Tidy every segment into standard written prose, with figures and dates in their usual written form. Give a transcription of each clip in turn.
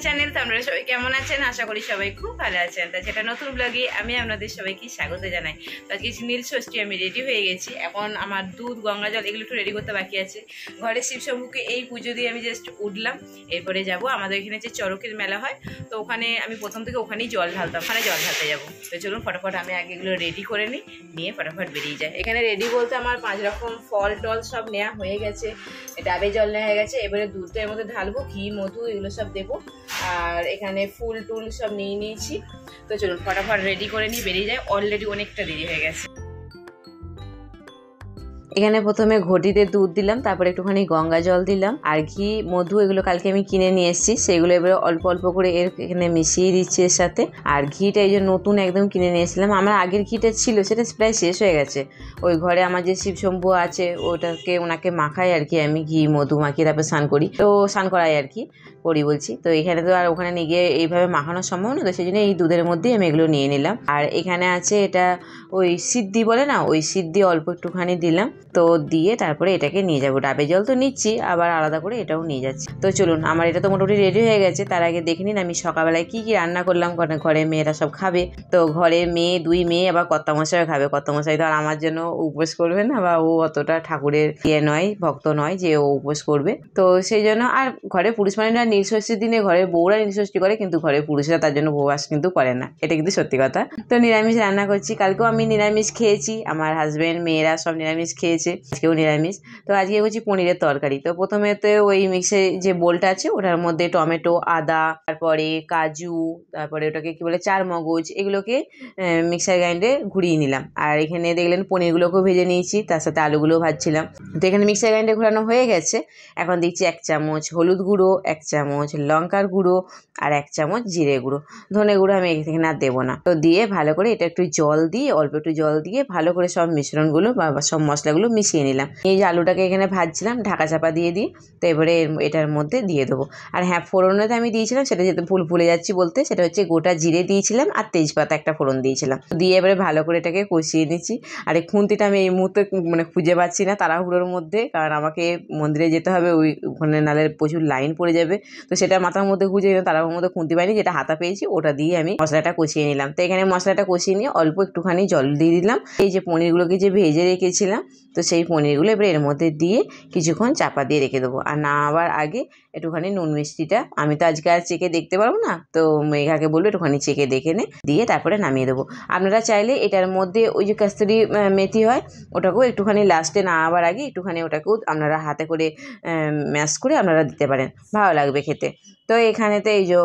Channel. তো আপনারা সবাই কেমন আছেন? আশা করি সবাই খুব ভালো আছেন। তা যেটা নতুন ব্লগে আমি আপনাদের সবাইকে স্বাগত জানাই। তো আজকে নীল ষষ্ঠী, আমি রেডি হয়ে গেছি। এখন আমার দুধ, গঙ্গা জল এগুলো একটু রেডি করতে বাকি আছে। ঘরে শিবশম্ভুকে এই পুজো দিয়ে আমি জাস্ট উঠলাম। এরপরে যাব আমাদের এখানে যে চরকের মেলা হয়, তো ওখানে আমি প্রথম থেকে ওখানেই জল ঢালতাম, ওখানে জল ঢালতে যাবো। তো চলুন ফটাফট আমি আগে এগুলো রেডি করে নিয়ে ফটাফট বেরিয়ে যায়। এখানে রেডি বলতে আমার 5 রকম ফল টল সব নেওয়া হয়ে গেছে, ডাবে জল নেওয়া হয়ে গেছে। এবারে দুধটা এর মধ্যে ঢালবো, ঘি মধু এগুলো সব দেবো। আর এখানে ফুল টুল সব নিয়ে নিয়েছি। তো চলুন ফটাফট রেডি করে নিয়ে বেরিয়ে যায়। অলরেডি অনেকটা দেরি হয়ে গেছে। এখানে প্রথমে ঘটিতে দুধ দিলাম, তারপরে একটুখানি গঙ্গা জল দিলাম, আর ঘি মধু এগুলো কালকে আমি কিনে নিয়ে এসেছি, সেগুলো এবারে অল্প অল্প করে এখানে মিশিয়ে দিচ্ছি এর সাথে। আর ঘিটা এই যে নতুন একদম কিনে নিয়ে এসেছিলাম, আমার আগের ঘিটা ছিল সেটা প্রায় শেষ হয়ে গেছে। ওই ঘরে আমার যে শিবশম্ভু আছে ওনাকে মাখাই আর কি, আমি ঘি মধু মাখিয়ে তারপর স্নান করি, তো স্নান করাই আর কি করি বলছি। তো এখানে তো আর ওখানে নিয়ে গিয়ে এইভাবে মাখানোর সম্ভব না, তো সেই জন্য এই দুধের মধ্যেই আমি এগুলো নিয়ে নিলাম। আর এখানে আছে এটা ওই সিদ্ধি বলে না, ওই সিদ্ধি অল্প একটুখানি দিলাম। তো দিয়ে তারপরে এটাকে নিয়ে যাবো। ডাবে জল তো নিচ্ছি, আবার আলাদা করে এটাও নিয়ে যাচ্ছি। তো চলুন, আমার এটা তো মোটামুটি রেডি হয়ে গেছে। তার আগে দেখে নিন আমি সকালবেলায় কি কি রান্না করলাম। ঘরে মেয়েরা সব খাবে, তো ঘরে দুই মেয়ে আবার কর্তামশাইও খাবে। কর্তামশাই তো আর আমার জন্য উপোস করবে না, বা ও অতটা ঠাকুরের নয়, ভক্ত নয় যে ও উপোস করবে। তো সেই জন্য আর ঘরে পুরুষ মানুষরা নীলষষ্ঠীর দিনে ঘরের বউরা নীলষষ্ঠী করে, কিন্তু ঘরের পুরুষরা তার জন্য উপবাস কিন্তু করে না, এটা কিন্তু সত্যি কথা। তো নিরামিষ রান্না করছি। কালকেও আমি নিরামিষ খেয়েছি, আমার হাজবেন্ড মেয়েরা সব নিরামিষ খেয়েছে, আজকেও নিরামিষ। তো আজকে করছি পনিরের তরকারি। তো প্রথমে তো ওই মিক্সে যে বোলটা আছে ওটার মধ্যে টমেটো, আদা, তারপরে কাজু, তারপরে ওটাকে কি বলে চারমগজ, এগুলোকে মিক্সার গ্রাইন্ডে ঘুরিয়ে নিলাম। আর এখানে দেখলেন পনিরগুলোকেও ভেজে নিয়েছি, তার সাথে আলুগুলোও ভাজছিলাম। তো এখানে মিক্সার গ্রাইন্ডে ঘোরানো হয়ে গেছে। এখন দিচ্ছি 1 চামচ হলুদ গুঁড়ো, 1 চামচ লঙ্কার গুঁড়ো, আর 1 চামচ জিরে গুঁড়ো। ধনে গুঁড়ো আমি এখানে আর দেবো না। তো দিয়ে ভালো করে এটা একটু জল দিয়ে, অল্প একটু জল দিয়ে ভালো করে সব মিশ্রণগুলো বা সব মশলাগুলো মিশিয়ে নিলাম। এই যে আলুটাকে এখানে ভাজছিলাম, ঢাকা চাপা দিয়ে দিই। তো এবারে এটার মধ্যে দিয়ে দেবো। আর হ্যাঁ, ফোড়নেতে আমি দিয়েছিলাম, সেটা যেতে ভুলে যাচ্ছি বলতে, সেটা হচ্ছে গোটা জিরে দিয়েছিলাম আর তেজপাতা একটা ফোড়ন দিয়েছিলাম। দিয়ে এবারে ভালো করে এটাকে কষিয়ে নিচ্ছি। আর এই খুন্তিটা আমি এই মুহূর্তে খুঁজে পাচ্ছি না তাড়াহুড়োর মধ্যে, কারণ আমাকে মন্দিরে যেতে হবে, ওখানে নালে প্রচুর লাইন পড়ে যাবে। তো সেটা মাথার মধ্যে খুঁজে তাড়াহুড়োর মধ্যে খুন্তি পাইনি, যেটা হাতা পেয়েছি ওটা দিয়ে আমি মশলাটা কষিয়ে নিলাম। তো এখানে মশলাটা কষিয়ে নিয়ে অল্প একটুখানি জল দিয়ে দিলাম। এই যে পনিরগুলোকে যে ভেজে রেখেছিলাম, তো সেই পনিরগুলো এবার এর মধ্যে দিয়ে কিছুক্ষণ চাপা দিয়ে রেখে দেবো। আর নামাবার আগে একটুখানি নুন মিষ্টিটা, আমি তো আজকে আর চেখে দেখতে পারবো না, তো মেঘাকে বলবো একটুখানি চেখে দেখে নে, দিয়ে তারপরে নামিয়ে দেবো। আপনারা চাইলে এটার মধ্যে ওই যে কস্তুরি মেথি হয়, ওটাকেও একটুখানি লাস্টে নামাবার আগে একটুখানি ওটাকেও আপনারা হাতে করে ম্যাশ করে আপনারা দিতে পারেন, ভালো লাগবে খেতে। তো এখানেতে এই যে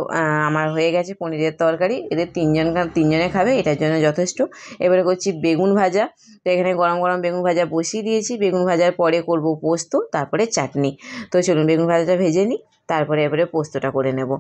আমার হয়ে গেছে পনিরের তরকারি। এদের তিনজনে খাবে, এটার জন্য যথেষ্ট। এবারে করছি বেগুন ভাজা। তো এখানে গরম গরম বেগুন ভাজা বসিয়ে দিয়েছি। বেগুন ভাজার পরে করব পোস্ত, তারপরে চাটনি। তো চলুন বেগুন ভাজাটা ভেজে নিই, তারপরে এবারে পোস্তটা করে নেব।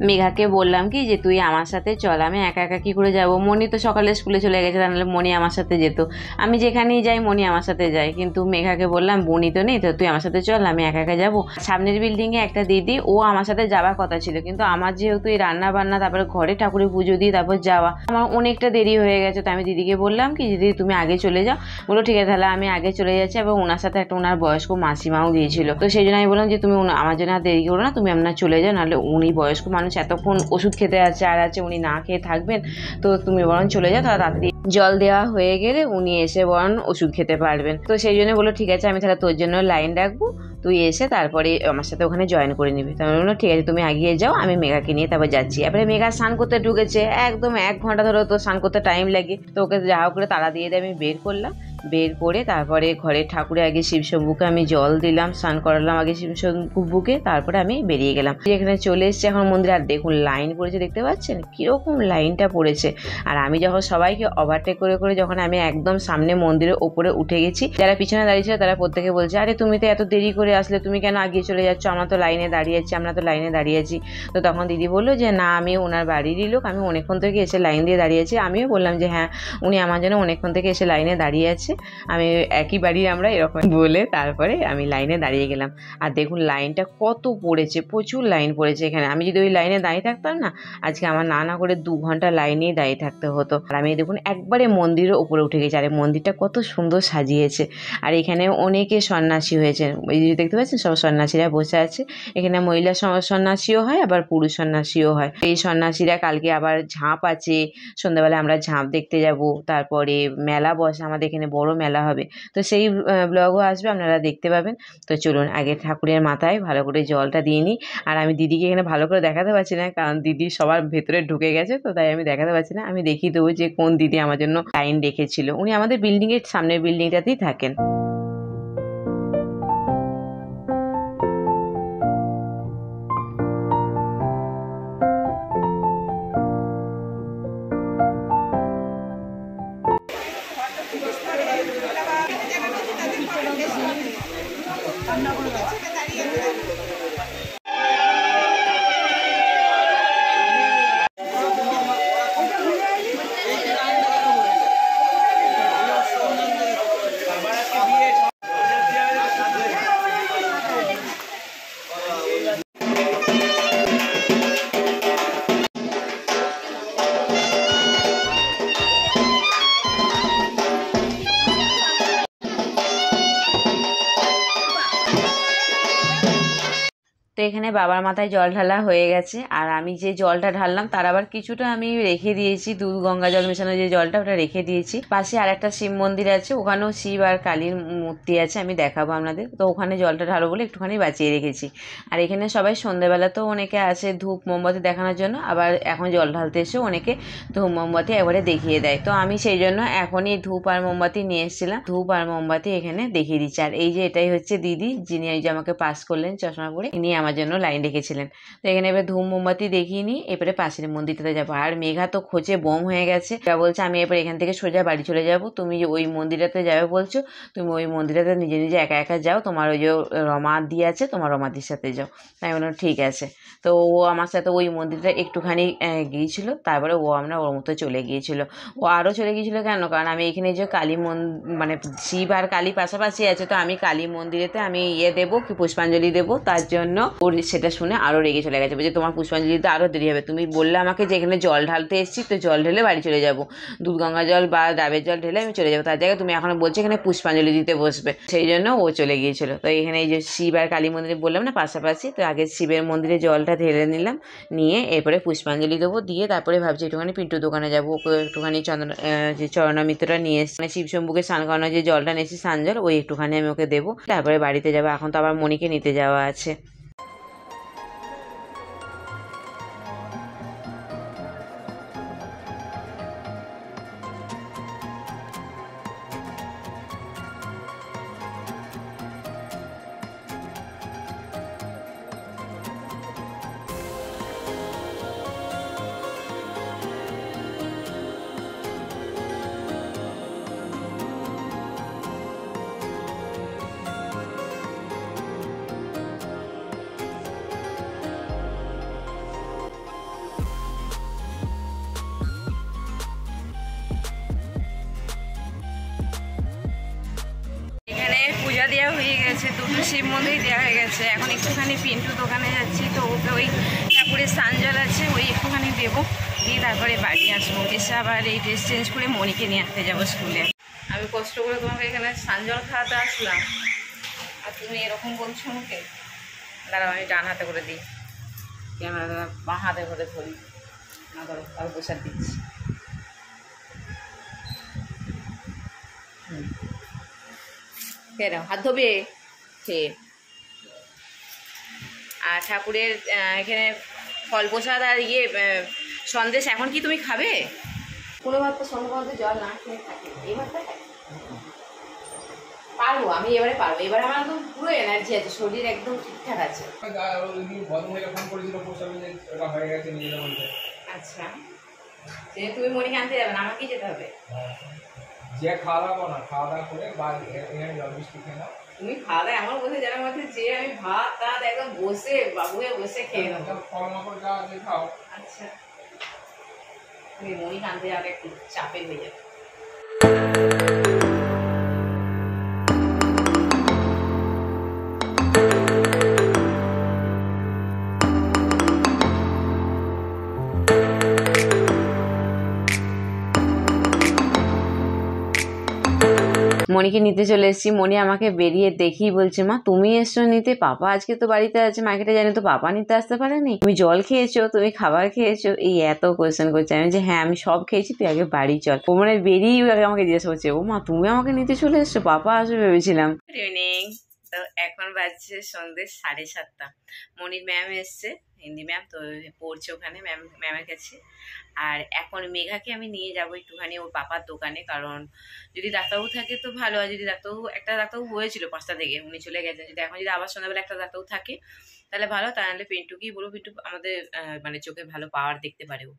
মেঘাকে বললাম কি যে তুই আমার সাথে চল, আমি একা একা কী করে যাব। মনি তো সকালে স্কুলে চলে গেছে, তাহলে মনি আমার সাথে যেত। আমি যেখানেই যাই মনি আমার সাথে যায়, কিন্তু মেঘাকে বললাম বনি তো নেই, তো তুই আমার সাথে চল, আমি একা একা যাবো। সামনের বিল্ডিংয়ে একটা দিদি, ও আমার সাথে যাওয়ার কথা ছিল, কিন্তু আমার যেহেতু এই রান্না বান্না, তারপরে ঘরে ঠাকুরের পুজো দিয়ে তারপর যাওয়া, আমার অনেকটা দেরি হয়ে গেছে। তো আমি দিদিকে বললাম কি দিদি তুমি আগে চলে যাও। বলো ঠিক আছে, তাহলে আমি আগে চলে যাচ্ছি। এবং ওনার সাথে একটা ওনার বয়স্ক মাসিমাও গিয়েছিল। তো সেই জন্য আমি বললাম যে তুমি আমার জন্য আর দেরি করো না, তুমি আপনার চলে যাও, নাহলে উনি বয়স্ক মানুষ, এতক্ষণ ওষুধ খেতে আছে উনি না খেয়ে থাকবেন। তো তুমি বরং চলে যাও, তাড়াতাড়ি জল দেওয়া হয়ে গেলে উনি এসে বরং ওষুধ খেতে পারবেন। তো সেই জন্য বলো ঠিক আছে, আমি তাহলে তোর জন্য লাইন রাখবো, তুই এসে তারপরে আমার সাথে ওখানে জয়েন করে নিবি। তাহলে বললো ঠিক আছে তুমি এগিয়ে যাও, আমি মেঘাকে নিয়ে তারপর যাচ্ছি। এবারে মেঘা স্নান করতে ঢুকেছে, একদম 1 ঘন্টা ধরে তো স্নান করতে টাইম লাগে। তো ওকে যা হোক করে তাড়া দিয়ে আমি বের করলাম। বের করে তারপরে ঘরের ঠাকুরে আগে শিবশম্ভুকে আমি জল দিলাম, স্নান করালাম আগে শিবশম্ভুকে, তারপরে আমি বেরিয়ে গেলাম। এখানে চলে এসেছি এখন মন্দিরে। আর দেখুন লাইন পড়েছে, দেখতে পাচ্ছেন কিরকম লাইনটা পড়েছে। আর আমি যখন সবাইকে ওভারটেক করে করে যখন আমি একদম সামনে মন্দিরের ওপরে উঠে গেছি, যারা পিছনে দাঁড়িয়েছিল তারা প্রত্যেকে বলছে, আরে তুমি তো এত দেরি করে আসলে, তুমি কেন আগিয়ে চলে যাচ্ছ, আমরা তো লাইনে দাঁড়িয়ে আছি। তো তখন দিদি বললো যে না, আমি ওনার বাড়িরই লোক, আমি অনেকক্ষণ থেকে এসে লাইন দিয়ে দাঁড়িয়ে আছি। আমিও বললাম যে হ্যাঁ, উনি আমার জন্য অনেকক্ষণ থেকে এসে লাইনে দাঁড়িয়ে আছে, আমি একই বাড়ির আমরা, এরকম বলে তারপরে আমি লাইনে দাঁড়িয়ে গেলাম। আর দেখুন লাইনটা কত পড়েছে, প্রচুর লাইন পড়েছে এখানে। আমি যদি ওই লাইনে দাঁড়িয়ে থাকতাম না, আজকে আমার না করে 2 ঘন্টা লাইনেই দাঁড়িয়ে থাকতে হতো। আর আমি দেখুন একবারে মন্দিরের ওপরে উঠে গেছি। আর মন্দিরটা কত সুন্দর সাজিয়েছে। আর এখানে অনেকে সন্ন্যাসী হয়েছে, এই যে দেখতে পাচ্ছেন সব সন্ন্যাসীরা বসে আছে। এখানে মহিলা সন্ন্যাসীও হয়, আবার পুরুষ সন্ন্যাসীও হয়। এই সন্ন্যাসীরা কালকে আবার ঝাঁপ আছে, সন্ধ্যাবেলা আমরা ঝাঁপ দেখতে যাব। তারপরে মেলা বসে, আমাদের এখানে বড় মেলা হবে, তো সেই ব্লগও আসবে, আপনারা দেখতে পাবেন। তো চলুন আগে ঠাকুরের মাথায় ভালো করে জলটা দিয়ে নিই। আর আমি দিদিকে এখানে ভালো করে দেখাতে পারছি না, কারণ দিদি সবার ভেতরে ঢুকে গেছে, তো তাই আমি দেখাতে পারছি না। আমি দেখিয়ে দেবো যে কোন দিদি আমার জন্য লাইন রেখেছিল। উনি আমাদের বিল্ডিংয়ের সামনের বিল্ডিংটাতেই থাকেন। তো এখানে বাবার মাথায় জল ঢালা হয়ে গেছে। আর আমি যে জলটা ঢাললাম তার আবার কিছুটা আমি রেখে দিয়েছি, দুধ গঙ্গা জল মেশানো যে জলটা, ওটা রেখে দিয়েছি। পাশে আর একটা শিব মন্দির আছে, ওখানেও শিব আর কালীর মূর্তি আছে, আমি দেখাবো আপনাদের। তো ওখানে জলটা ঢালবো বলে একটুখানি বাঁচিয়ে রেখেছি। আর এখানে সবাই সন্ধ্যেবেলাতেও অনেকে আসে ধূপ মোমবাতি দেখানোর জন্য, আবার এখন জল ঢালতে এসেও অনেকে ধূপ মোমবাতি একবারে দেখিয়ে দেয়। তো আমি সেই জন্য এখনই ধূপ আর মোমবাতি নিয়ে এসেছিলাম, ধূপ আর মোমবাতি এখানে দেখিয়ে দিচ্ছি। আর এই যে এটাই হচ্ছে দিদি, যিনি এই যে আমাকে পাস করলেন চশমা পরে, ইনি আমার জন্য লাইন রেখেছিলেন। তো এখানে এবার ধূপ মোমবাতি দেখিয়ে নিই, এবারে পাশের মন্দিরটাতে যাবো। আর মেঘা তো খোঁজে বোম হয়ে গেছে, বলছে আমি এবার এখান থেকে সোজা বাড়ি চলে যাব, তুমি ওই মন্দিরটাতে যাবে বলছো, তুমি ওই মন্দিরটাতে নিজে নিজে একা একা যাও, তোমার ওই যে রমা দি আছে, তোমার রমাদির সাথে যাও। তাই বললাম ঠিক আছে। তো ও আমার সাথে ওই মন্দিরটা একটুখানি গিয়েছিল, তারপরে আমরা ওর মতো চলে গিয়েছিল। ও আরও চলে গিয়েছিলো কেন, কারণ আমি এখানে যে কালী মানে শিব আর কালী পাশাপাশি আছে, তো আমি কালী মন্দিরেতে আমি দেবো কি পুষ্পাঞ্জলি দেবো, তার জন্য ওর সেটা শুনে আরও রেগে চলে গেছে, বলছে তোমার পুষ্পাঞ্জলি দিতে আরও দেরি হবে, তুমি বললে আমাকে যে এখানে জল ঢালতে এসেছি, তো জল ঢেলে বাড়ি চলে যাবো, দুধ গঙ্গা জল বা ডাবের জল ঢেলে আমি চলে যাবো, তার জায়গায় তুমি এখন বলছো এখানে পুষ্পাঞ্জলি দিতে বসবে, সেই জন্য ও চলে গিয়েছিল। তো এখানে এই যে শিব আর কালী মন্দিরে বললাম না পাশাপাশি, তো আগে শিবের মন্দিরে জলটা ঢেলে নিলাম, নিয়ে এরপরে পুষ্পাঞ্জলি দেবো, দিয়ে তারপরে ভাবছি একটুখানি পিন্টুর দোকানে যাবো, ওকে একটুখানি যে চরণামৃতটা নিয়ে এসে, মানে শিবশম্ভুকে স্নান করানো যে জলটা নিয়েছি স্নান জল, ওই একটুখানি আমি ওকে দেবো, তারপরে বাড়িতে যাবো। এখন তো আবার মণিকে নিতে যাওয়া আছে। পূজা দেওয়া হয়ে গেছে, দুটো শিব মন্দির দেওয়া হয়ে গেছে। এখন একটুখানি পিন্টু দোকানে যাচ্ছি, তো ওকে ওই ঠাকুরের স্নান জল আছে ওই একটুখানি দেবো, দিয়ে তারপরে বাড়ি আসবো, এসে আবার এই ড্রেস চেঞ্জ করে মণিকে নিয়ে আসতে যাবো স্কুলে। আমি কষ্ট করে তোমাকে এখানে স্নান জল খাওয়াতে আসলাম, আর তুমি এরকম বলছো মুখে। দাঁড়াও আমি ডান হাতে করে দিই, ক্যামেরা বাঁ হাতে করে ধরি না, ধরো আর প্রসাদ দিচ্ছি। হাত ধোবে সে। আর ঠাকুরের এখানে ফল প্রসাদ আর সন্দেশ। এখন কি তুমি খাবে? কোনো ভাত তো সম্ভবত জল না খেয়ে থাকে, এই ভাতটা খাই। পারবো আমি, এবারে পারবো। এবারে আমার একদম পুরো এনার্জি আছে, শরীর একদম ঠিকঠাক আছে। আচ্ছা, সে তুমি মনিকে আনতে যাবে না, আমাকেই যেতে হবে। যে খাওয়া দাওয়া না, খাওয়া দাওয়া করে বা এখানে জল মিষ্টি খেয়ে নাও। তুমি খাওয়া দাওয়া এমন বসে যারা মধ্যে যে আমি ভাত টাত একদম বসে বাবুয়ে বসে খেয়ে নেবো। ফল মাকড় যা আছে খাও। আচ্ছা, তুমি মনিকে আনতে যাবে একটু চাপের হয়ে যাবে। মনিকে নিতে চলে এসেছি। মনি আমাকে বেরিয়ে দেখেই বলছে, মা তুমি এসছো নিতে, পাপা আজকে তো বাড়িতে আছে, মার্কেটে জানি তো পাপা নিতে আসতে পারেনি, তুমি জল খেয়েছো, তুমি খাবার খেয়েছো, এই এত কোয়েশ্চেন করছে। আমি যে হ্যাঁ আমি সব খেয়েছি, তুই আগে বাড়ি চল। ও মানে বেরিয়েই আগে আমাকে জিজ্ঞাসা করছে, ও মা তুমি আমাকে নিতে চলে এসছো, পাপা আসবে ভেবেছিলাম। Good evening. তো এখন বাজছে সন্ধ্যে 7:30। মনির ম্যাম এসছে, হিন্দি ম্যাম, তো পড়ছে ওখানে ম্যামের কাছে। আর এখন মেঘাকে আমি নিয়ে যাবো একটুখানি ওর পাপার দোকানে, কারণ যদি ডাক্তারবাবু থাকে তো ভালো, আর যদি একটা ডাক্তারবাবু হয়েছিল 5টা থেকে, উনি চলে গেছেন, যদি এখন যদি আবার সন্ধ্যাবেলা একটা ডাক্তারবাবু থাকে তাহলে ভালো, তাহলে পিন্টুকেই বলবো, পিন্টু আমাদের মানে চোখে ভালো পাওয়ার দেখতে পারে ও,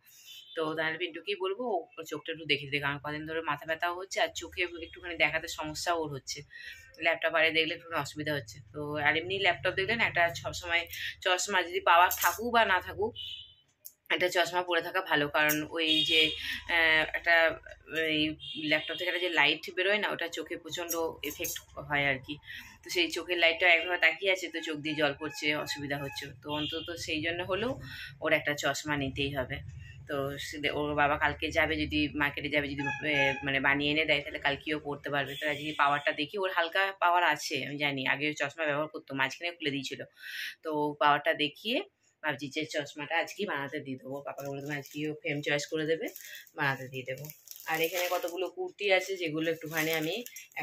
তো তাহলে পিন্টুকেই বলবো ও চোখটা একটু দেখে দিতে, কারণ কদিন ধরে মাথা ব্যথাও হচ্ছে আর চোখে একটুখানি দেখাতে সমস্যা ওর হচ্ছে, ল্যাপটপ আরে দেখলে একটু অসুবিধা হচ্ছে। তো আর এমনি ল্যাপটপ দেখলেন একটা সবসময় চশমা যদি পাওয়ার থাকুক বা না থাকুক, একটা চশমা পরে থাকা ভালো, কারণ ওই যে একটা এই ল্যাপটপ থেকে একটা যে লাইট বেরোয় না, ওটা চোখে প্রচণ্ড এফেক্ট হয় আর কি। তো সেই চোখের লাইটটা একভাবে তাকিয়ে আছে, তো চোখ দিয়ে জল পড়ছে, অসুবিধা হচ্ছে, তো অন্তত সেই জন্য হলেও ওর একটা চশমা নিতেই হবে। তো ওর বাবা কালকে যাবে, যদি মার্কেটে যাবে, যদি মানে বানিয়ে এনে দেয় তাহলে কালকেও পড়তে পারবে। তো আজকে পাওয়ারটা দেখি, ওর হালকা পাওয়ার আছে আমি জানি, আগে চশমা ব্যবহার করতো, মাঝখানে খুলে দিয়েছিল, তো পাওয়ারটা দেখিয়ে ভাবছি যে চশমাটা আজকেই বানাতে দিয়ে দেবো, পাপাকে বলে দেবো আজকেও ফ্রেম চয়েস করে দেবে, বানাতে দিয়ে দেবো। আর এখানে কতগুলো কুর্তি আছে যেগুলো একটুখানি আমি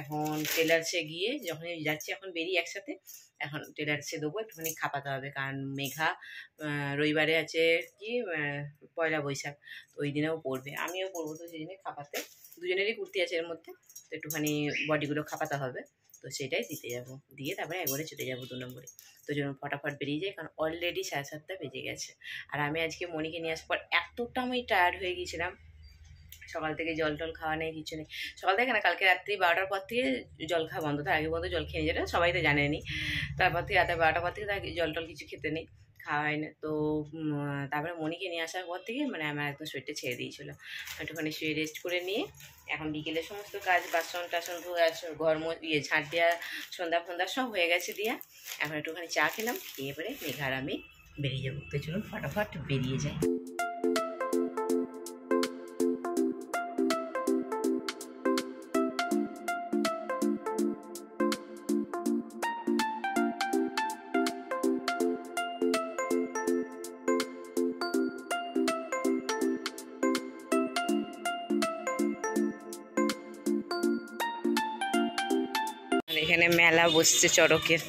এখন টেলার্সে গিয়ে, যখন যাচ্ছি এখন বেরিয়ে একসাথে, এখন টেলার্সে দেবো, একটুখানি খাপাতে হবে, কারণ মেঘা রবিবারে আছে কি পয়লা বৈশাখ, তো ওই দিনেও পড়বে, আমিও পড়বো, তো সেই জন্য খাপাতে দুজনেরই কুর্তি আছে এর মধ্যে, তো একটুখানি বডিগুলো খাপাতে হবে, তো সেটাই দিতে যাব, দিয়ে তারপরে একবারে চলে যাবো 2 নম্বরে। তো যেন ফটাফট বেরিয়ে যায়, কারণ অলরেডি 7:30 বেজে গেছে। আর আমি আজকে মনিকে নিয়ে আসার পর এতটা আমি টায়ার্ড হয়ে গিয়েছিলাম, সকাল থেকে জল টল খাওয়া নেই, কিছু নেই, সকাল থেকে না, কালকে রাত্রি 12টার পর থেকে জল খাওয়া বন্ধ, তার আগে বন্ধ জল খেয়ে নিয়ে যেটা সবাই তো জানেনি, তারপর থেকে রাতে 12টার পর থেকে তার জল টল কিছু খেতে নেই, খাওয়া হয় না। তো তারপরে মনিকে নিয়ে আসার পর থেকে মানে আমার একদম শরীরটা ছেড়ে দিয়েছিলো, একটুখানি শুয়ে রেস্ট করে নিয়ে এখন বিকেলে সমস্ত কাজ, বাসন টাসন ধোয়া, ঘর ঝাঁট দেওয়া, সন্ধ্যা ফন্ধ্যা সব হয়ে গেছে দিয়া, এখন একটুখানি চা খেলাম, খেয়ে পরে মেঘার আমি বেরিয়ে যাবো। তো চলুন ফটাফট বেরিয়ে যাই। এখানে মেলা বসছে চড়কের,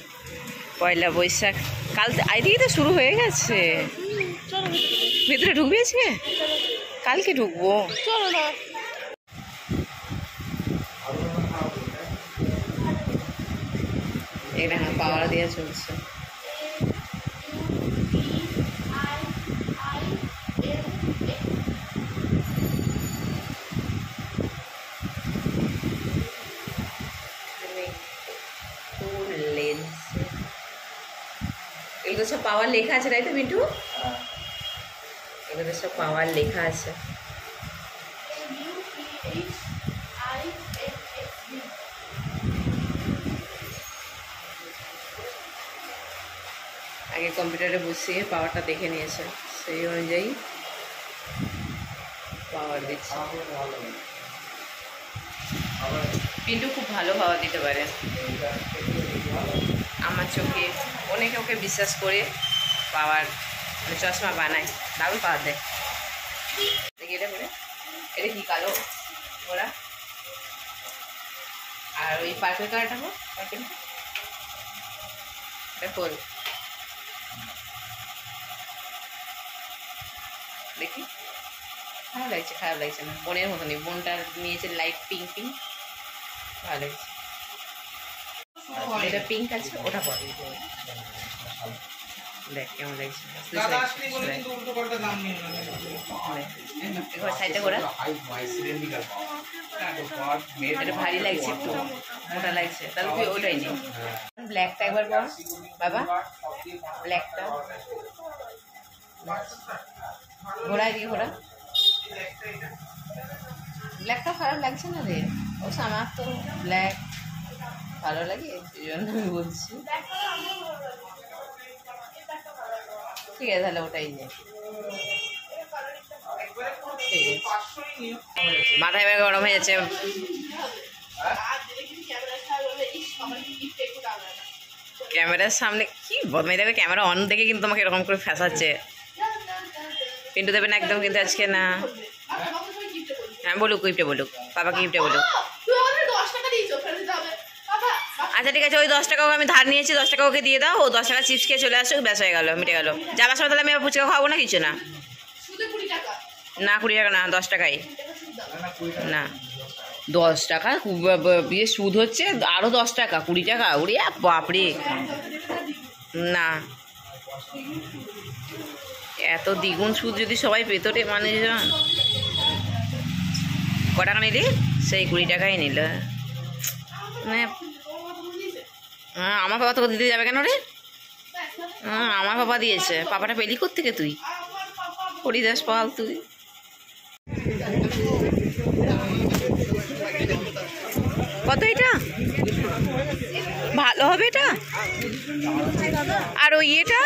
পয়লা বৈশাখ কাল আজ থেকেই তো শুরু হয়ে গেছে। ভিতরে ঢুকবি আজকে? কালকে ঢুকবো। এখানে পাওয়ার দিয়ে চলছে। এগুলো সব পাওয়ার লেখা আছে তাই তো মিন্টু? এগুলো সব পাওয়ার লেখা আছে। আগে কম্পিউটারে বসিয়ে পাওয়ারটা দেখে নিয়েছে, সেই অনুযায়ী পাওয়ার দিচ্ছে। পিন্টু খুব ভালো পাওয়ার দিতে পারে আমার চোখে, অনেকে ওকে বিশ্বাস করে পাওয়ার মানে চশমা বানায়, দারুণ পাওয়ার দেয়। দেখি এটা করে, এটা কি কালো ওরা, আর ওই পার্পেল কালারটা হোক, পার্পেলটা এটা খোল দেখি, ভালো লাগছে, খারাপ লাগছে না, বোনের মতনই, বোনটা নিয়েছে লাইট পিঙ্ক পিঙ্ক, ভালো লাগছে। এটা পিঙ্ক আছে, ওটা পর। দেখ কেমন লাগছে, সাইডটা ঘোরা। এটা ভারী লাগছে, একটু মোটা লাগছে, তাহলে তুই ওটাই নে। ব্ল্যাকটা একবার পর বাবা, ব্ল্যাকটা ঘোরা, এদিকে ঘোরা। ব্ল্যাকটা খারাপ লাগছে না রে, অবশ্য আমার তো ব্ল্যাক ভালো লাগে, এই জন্য আমি বলছি। ঠিক আছে, তাহলে ওটাই নে। মাথা এবার গরম হয়ে যাচ্ছে। ক্যামেরার সামনে কি বদমাই দেবে, ক্যামেরা অন দেখে কিন্তু তোমাকে এরকম করে ফেসাচ্ছে। পিন্টু দেবে না একদম কিন্তু আজকে না। হ্যাঁ বলুক, গিফটে বলুক, বাবাকে গিফটে বলুক। আচ্ছা ঠিক আছে, ওই 10 টাকাও আমি ধার নিয়েছি, 10 টাকা ওকে দিয়ে দাও, ও 10 টাকা চিপস খেয়ে চলে আসুক, ব্যাস হয়ে গেল, মিটে গেল। যাবার সময় তাহলে আমি ফুচকা খাওয়াবো না, কিছু না। না 20 টাকা না, 10 টাকাই না, 10 টাকা বিয়ে সুদ হচ্ছে, আরো 10 টাকা, 20 টাকা, ওরে বাপরে। না, এত দ্বিগুণ সুদ যদি সবাই পেত রে মানুষজন। ক টাকা নিলি? সেই 20 টাকাই নিল। মানে আমার বাবা তোকে দিতে যাবে কেন রে? আমার বাবা দিয়েছে, পাপাটা পেলি কোত্থেকে তুই? হরিদাস পাল তুই। কত এটা? ভালো হবে এটা? আর ওই এটা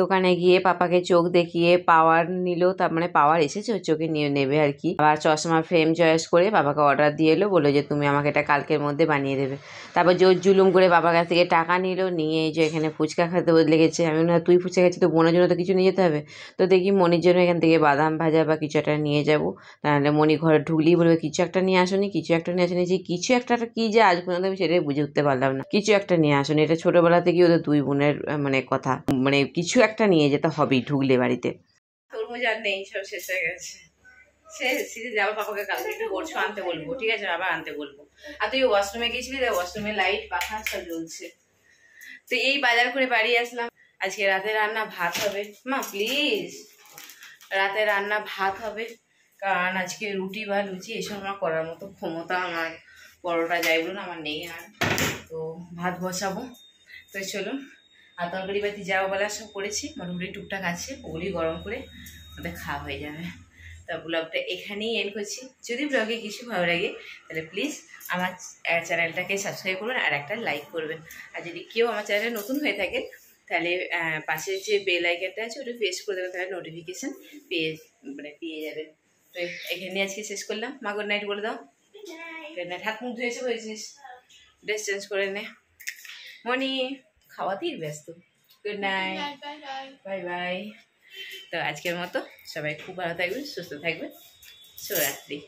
দোকানে গিয়ে পাপাকে চোখ দেখিয়ে পাওয়ার নিল, তার মানে পাওয়ার এসেছে, ওর চোখে নিয়ে নেবে আর কি। আবার চশমা ফ্রেম চয়েস করে বাবাকে অর্ডার দিয়ে এলো, বললো যে তুমি আমাকে এটা কালকের মধ্যে বানিয়ে দেবে। তারপর জোর জুলুম করে বাবার কাছ থেকে টাকা নিল, নিয়ে এই যে এখানে ফুচকা খেতে লেগেছে। আমি না, তুই ফুচকা খাচ্ছি তো বোনের জন্য তো কিছু নিয়ে যেতে হবে, তো দেখি মনির জন্য এখান থেকে বাদাম ভাজা বা কিছু একটা নিয়ে যাবো। তাহলে মনি ঘরে ঢুকলেই বলবে কিছু একটা নিয়ে আসুনি, কিছু একটা নিয়ে আসুনি। যে কিছু একটা কি যে আজ পর্যন্ত আমি সেটাই বুঝে উঠতে পারলাম না। কিছু একটা নিয়ে আসুনি, এটা ছোটবেলা থেকেই ওদের দুই বোনের মানে কথা, মানে কিছু একটা নিয়ে যেতে হবেই ঢুকলে বাড়িতে। তরমুজ আর নেই, সব শেষ হয়ে গেছে। শেষ যাবো, পাপাকে কালকে একটু ওটস আনতে বলবো, ঠিক আছে? আবার আনতে বলবো। আর তুই ওয়াশরুমে গেছিলি, ওয়াশরুমে লাইট পাখা সব জ্বলছে। তো এই বাজার করে বাড়ি আসলাম। আজকে রাতে রান্না ভাত হবে। মা প্লিজ, রাতে রান্না ভাত হবে, কারণ আজকে রুটি বা লুচি এসব আমার করার মতো ক্ষমতা, আমার পরোটা যাই বলুন আমার নেই আর। তো ভাত বসাবো, তো চলুন। আর তরকারি বাতি যা বলা সব করেছি, মোটামুটি টুকটাক আছে, ওগুলি গরম করে ওদের খাওয়া হয়ে যাবে। তা ব্লগটা এখানেই এন্ড করছি। যদি ব্লগে কিছু ভালো লাগে তাহলে প্লিজ আমার চ্যানেলটাকে সাবস্ক্রাইব করবেন আর একটা লাইক করবেন। আর যদি কেউ আমার চ্যানেলে নতুন হয়ে থাকে তাহলে পাশে যে বেল আইকনটা আছে ওটা প্রেস করে দেবেন, তাহলে নোটিফিকেশান পেয়ে যাবেন। তো এখানে আজকে শেষ করলাম। মা গুড নাইট বলে দাও। Good night. হাত মুখ ধুয়ে এসে হয়েছিস, ড্রেস চেঞ্জ করে নে। মনি খাওয়াতেই ব্যস্ত। Good night, bye bye. তো আজকের মতো সবাই খুব ভালো থাকবেন, সুস্থ থাকবেন। শুভরাত্রি।